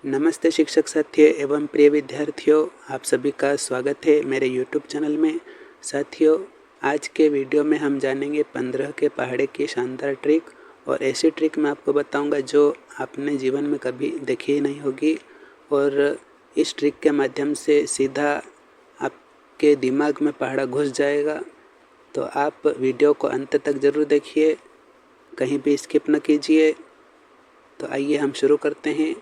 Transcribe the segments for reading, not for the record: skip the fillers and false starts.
नमस्ते शिक्षक साथियों एवं प्रिय विद्यार्थियों, आप सभी का स्वागत है मेरे YouTube चैनल में। साथियों, आज के वीडियो में हम जानेंगे 15 के पहाड़े की शानदार ट्रिक, और ऐसी ट्रिक मैं आपको बताऊंगा जो आपने जीवन में कभी देखी ही नहीं होगी। और इस ट्रिक के माध्यम से सीधा आपके दिमाग में पहाड़ा घुस जाएगा। तो आप वीडियो को अंत तक ज़रूर देखिए, कहीं भी स्किप न कीजिए। तो आइए हम शुरू करते हैं।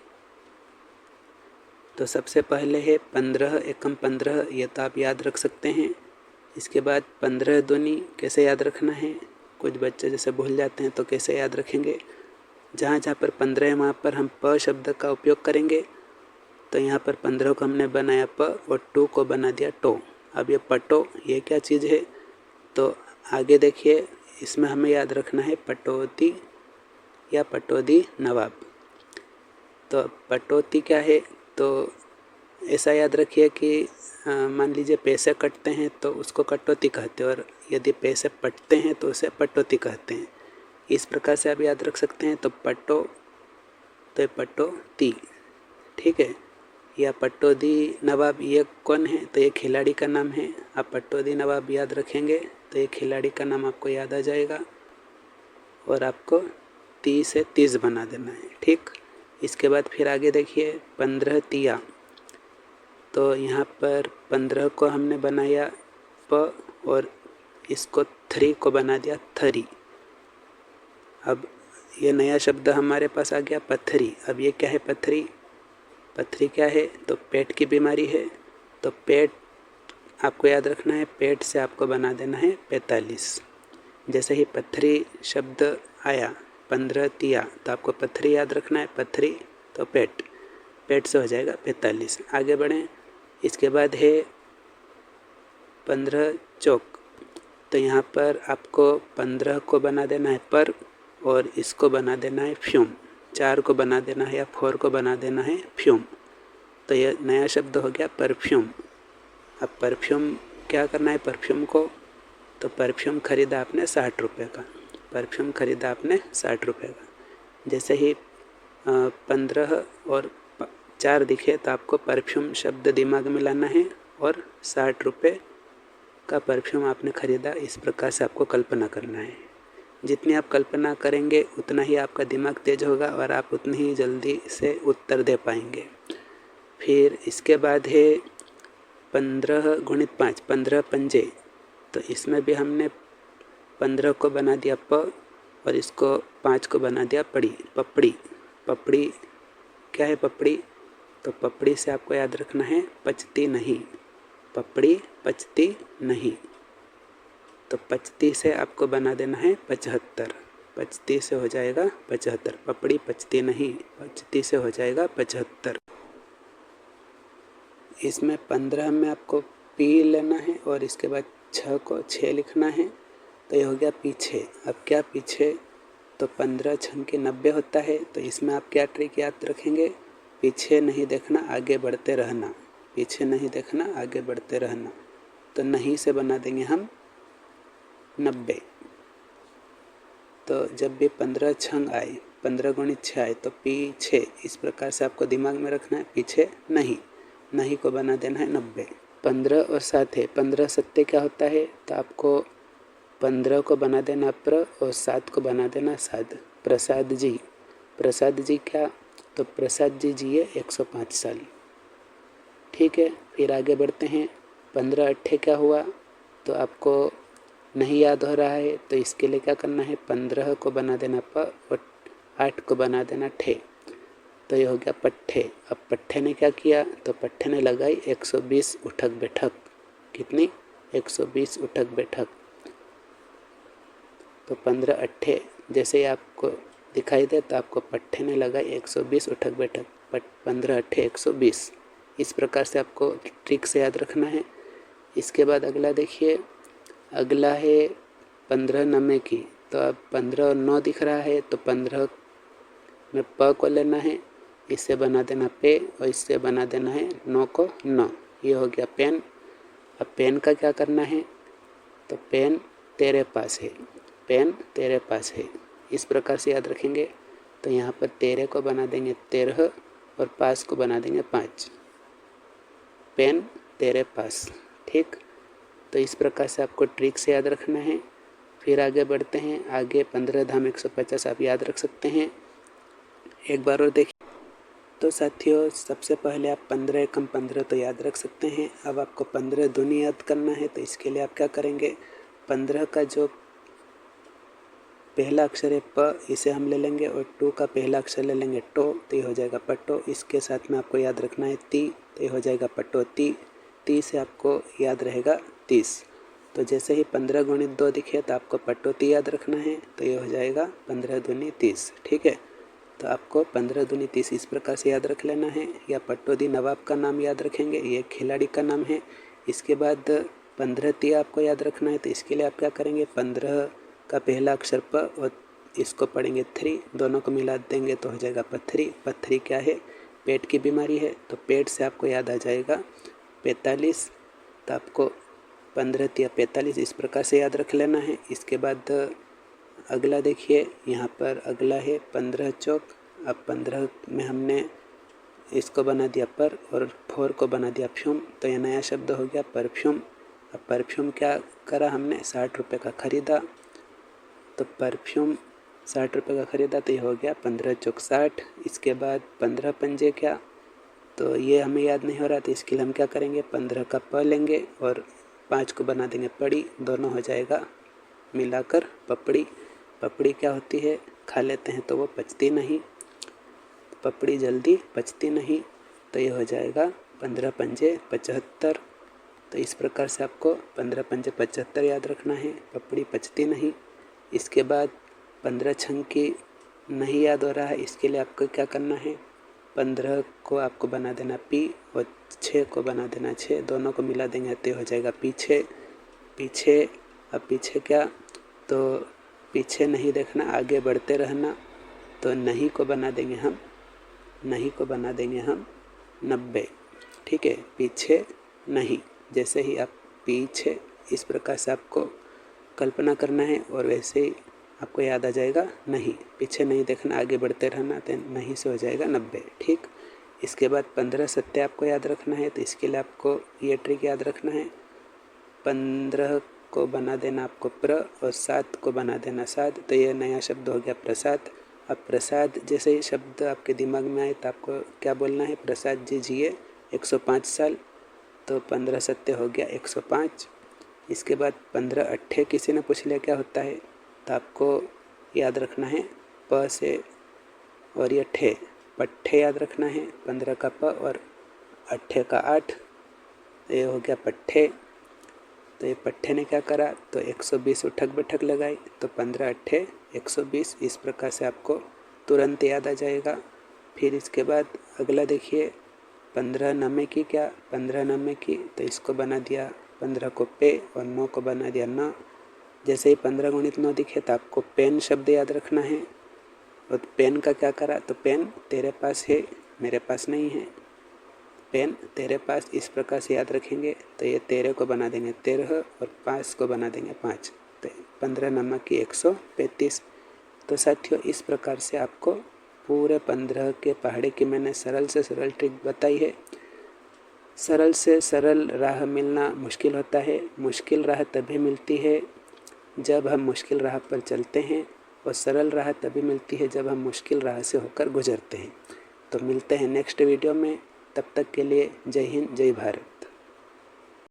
तो सबसे पहले है 15 एकम 15, ये तो आप याद रख सकते हैं। इसके बाद 15 दूनी कैसे याद रखना है, कुछ बच्चे जैसे भूल जाते हैं तो कैसे याद रखेंगे। जहाँ जहाँ पर 15 है वहाँ पर हम प शब्द का उपयोग करेंगे। तो यहाँ पर 15 को हमने बनाया प और 2 को बना दिया टो। अब ये पटो ये क्या चीज़ है, तो आगे देखिए, इसमें हमें याद रखना है पटौती या पटौदी नवाब। तो पटौती क्या है, तो ऐसा याद रखिए कि मान लीजिए पैसे कटते हैं तो उसको कटौती कहते हैं, और यदि पैसे पटते हैं तो उसे पटौती कहते हैं। इस प्रकार से आप याद रख सकते हैं। तो पटो तो पटौती, ठीक है। या पटौदी नवाब ये कौन है, तो ये खिलाड़ी का नाम है। आप पटौदी नवाब याद रखेंगे तो ये खिलाड़ी का नाम आपको याद आ जाएगा, और आपको 30 से 30 बना देना है, ठीक। इसके बाद फिर आगे देखिए 15 तिया। तो यहाँ पर 15 को हमने बनाया प और इसको 3 को बना दिया थरी। अब ये नया शब्द हमारे पास आ गया पत्थरी। अब ये क्या है पत्थरी, पत्थरी क्या है, तो पेट की बीमारी है। तो पेट आपको याद रखना है, पेट से आपको बना देना है 45। जैसे ही पत्थरी शब्द आया 15 तिया, तो आपको पत्थरी याद रखना है। पत्थरी तो पेट, पेट से हो जाएगा 45। आगे बढ़ें। इसके बाद है 15 चौक। तो यहाँ पर आपको 15 को बना देना है पर, और इसको बना देना है फ्यूम। 4 को बना देना है या 4 को बना देना है फ्यूम। तो ये नया शब्द हो गया परफ्यूम। अब परफ्यूम क्या करना है परफ्यूम को, तो परफ्यूम खरीदा आपने 60 रुपये का। परफ्यूम खरीदा आपने 60 रुपये का। जैसे ही 15 और 4 दिखे तो आपको परफ्यूम शब्द दिमाग में लाना है, और 60 रुपये का परफ्यूम आपने खरीदा। इस प्रकार से आपको कल्पना करना है। जितनी आप कल्पना करेंगे उतना ही आपका दिमाग तेज होगा और आप उतनी ही जल्दी से उत्तर दे पाएंगे। फिर इसके बाद है 15 गुणित 5, 15 पंजे। तो इसमें भी हमने 15 को बना दिया प और इसको 5 को बना दिया पड़ी, पपड़ी। पपड़ी क्या है पपड़ी, तो पपड़ी से आपको याद रखना है पचती नहीं। पपड़ी पचती नहीं, तो पचती से आपको बना देना है 75। पचती से हो जाएगा 75। पपड़ी पचती नहीं, पचती से हो जाएगा 75। इसमें 15 में आपको पी लेना है और इसके बाद 6 को 6 लिखना है। तो ये हो गया पीछे। अब क्या पीछे, तो 15 छंग के 90 होता है। तो इसमें आप क्या ट्रिक याद रखेंगे, पीछे नहीं देखना आगे बढ़ते रहना। पीछे नहीं देखना आगे बढ़ते रहना। तो नहीं से बना देंगे हम 90। तो जब भी 15 छंग आए, 15 गुणित 6 आए, तो पीछे, इस प्रकार से आपको दिमाग में रखना है। पीछे नहीं, नहीं को बना देना है 90। 15 और 7 है, 15 सत्ते क्या होता है, तो आपको 15 को बना देना प्र और 7 को बना देना साध। प्रसाद जी। प्रसाद जी क्या, तो प्रसाद जी जिए 105 साल, ठीक है। फिर आगे बढ़ते हैं। 15 अट्ठे क्या हुआ, तो आपको नहीं याद हो रहा है, तो इसके लिए क्या करना है, 15 को बना देना प और 8 को बना देना ठे। तो ये हो गया पट्ठे। अब पट्ठे ने क्या किया, तो पट्ठे ने लगाई 120 उठक बैठक। कितनी, 120 उठक बैठक। तो 15 अट्ठे जैसे ही आपको दिखाई दे तो आपको पट्ठे ने लगाई 120 उठक बैठक। 15 अट्ठे 120। इस प्रकार से आपको ट्रिक से याद रखना है। इसके बाद अगला देखिए, अगला है 15 नमे की। तो अब 15 और 9 दिख रहा है, तो 15 में प को लेना है, इससे बना देना पे और इससे बना देना है 9 को 9। ये हो गया पेन। अब पेन का क्या करना है, तो पेन तेरे पास है, पेन तेरे पास है। इस प्रकार से याद रखेंगे। तो यहाँ पर 13 को बना देंगे 13 और पास को बना देंगे 5। पेन तेरे पास। ठीक, तो इस प्रकार से आपको ट्रिक से याद रखना है। फिर आगे बढ़ते हैं। आगे 15 धाम 150 आप याद रख सकते हैं। एक बार और देखिए। तो साथियों, सबसे पहले आप 15 एकम 15 तो याद रख सकते हैं। अब आपको 15 दूनी याद करना है, तो इसके लिए आप क्या करेंगे, 15 का जो पहला अक्षर है प, इसे हम ले लेंगे और 2 का पहला अक्षर ले लेंगे टो, तो ये हो जाएगा पटो। इसके साथ में आपको याद रखना है ती, तो ये हो जाएगा पटोती। ती से आपको याद रहेगा 30। तो जैसे ही 15 गुणित 2 दिखे तो आपको पटोती याद रखना है, तो ये हो जाएगा 15 दूनी 30। ठीक है, तो आपको 15 दूनी 30 इस प्रकार से याद रख लेना है। या पट्टोदी नवाब का नाम याद रखेंगे, ये खिलाड़ी का नाम है। इसके बाद 15 ती आपको याद रखना है, तो इसके लिए आप क्या करेंगे, 15 का पहला अक्षर प और इसको पढ़ेंगे 3, दोनों को मिला देंगे तो हो जाएगा पत्थरी। पत्थरी क्या है, पेट की बीमारी है, तो पेट से आपको याद आ जाएगा 45। तो आपको 15 तिया 45 इस प्रकार से याद रख लेना है। इसके बाद अगला देखिए, यहाँ पर अगला है 15 चौक। अब 15 में हमने इसको बना दिया पर और 4 को बना दिया फ्यूम, तो यह नया शब्द हो गया परफ्यूम। अब परफ्यूम क्या करा हमने, 60 रुपये का ख़रीदा, तो परफ्यूम 60 रुपये का ख़रीदा, तो ये हो गया 15 चौक 60। इसके बाद 15 पंजे क्या, तो ये हमें याद नहीं हो रहा, तो इसके लिए हम क्या करेंगे, 15 का प लेंगे और 5 को बना देंगे पड़ी, दोनों हो जाएगा मिलाकर पपड़ी। पपड़ी क्या होती है, खा लेते हैं तो वो पचती नहीं, पपड़ी जल्दी पचती नहीं, तो ये हो जाएगा 15 पंजे 75। तो इस प्रकार से आपको 15 पंजे 75 याद रखना है, पपड़ी पचती नहीं। इसके बाद 15 छंकी नहीं याद हो रहा है, इसके लिए आपको क्या करना है, 15 को आपको बना देना पी और 6 को बना देना 6, दोनों को मिला देंगे तो हो जाएगा पीछे। पीछे, अब पीछे क्या, तो पीछे नहीं देखना, आगे बढ़ते रहना, तो नहीं को बना देंगे हम, नहीं को बना देंगे हम 90। ठीक है, पीछे नहीं, जैसे ही आप पीछे इस प्रकार से आपको कल्पना करना है और वैसे ही आपको याद आ जाएगा नहीं। पीछे नहीं देखना, आगे बढ़ते रहना, तो नहीं से हो जाएगा 90। ठीक, इसके बाद 15 सत्य आपको याद रखना है, तो इसके लिए आपको ये ट्रिक याद रखना है, 15 को बना देना आपको प्र और 7 को बना देना साद, तो ये नया शब्द हो गया प्रसाद। अब प्रसाद जैसे ही शब्द आपके दिमाग में आए तो आपको क्या बोलना है, प्रसाद जी जिए 105 साल, तो 15 सत्य हो गया 105। इसके बाद 15 अट्ठे किसी ने पूछ लिया क्या होता है, तो आपको याद रखना है प से और ये ठे, पट्ठे याद रखना है, 15 का प और अट्ठे का 8, ये हो गया पट्ठे। तो ये पट्ठे ने क्या करा, तो 120 उठक बैठक लगाई, तो 15 अट्ठे 120, इस प्रकार से आपको तुरंत याद आ जाएगा। फिर इसके बाद अगला देखिए, 15 नमे की क्या, 15 नमे की, तो इसको बना दिया 15 को पे और 9 को बना दिया न। जैसे ही 15 गुणित 9 दिखे तो आपको पेन शब्द याद रखना है, और पेन का क्या करा, तो पेन तेरे पास है मेरे पास नहीं है, पेन तेरे पास, इस प्रकार से याद रखेंगे, तो ये 13 को बना देंगे 13 और 5 को बना देंगे 5, तो 15 नमक की 135। तो साथियों, इस प्रकार से आपको पूरे 15 के पहाड़े की मैंने सरल से सरल ट्रिक बताई है। सरल से सरल राह मिलना मुश्किल होता है, मुश्किल राह तभी मिलती है जब हम मुश्किल राह पर चलते हैं, और सरल राह तभी मिलती है जब हम मुश्किल राह से होकर गुजरते हैं। तो मिलते हैं नेक्स्ट वीडियो में, तब तक के लिए जय हिंद जय भारत।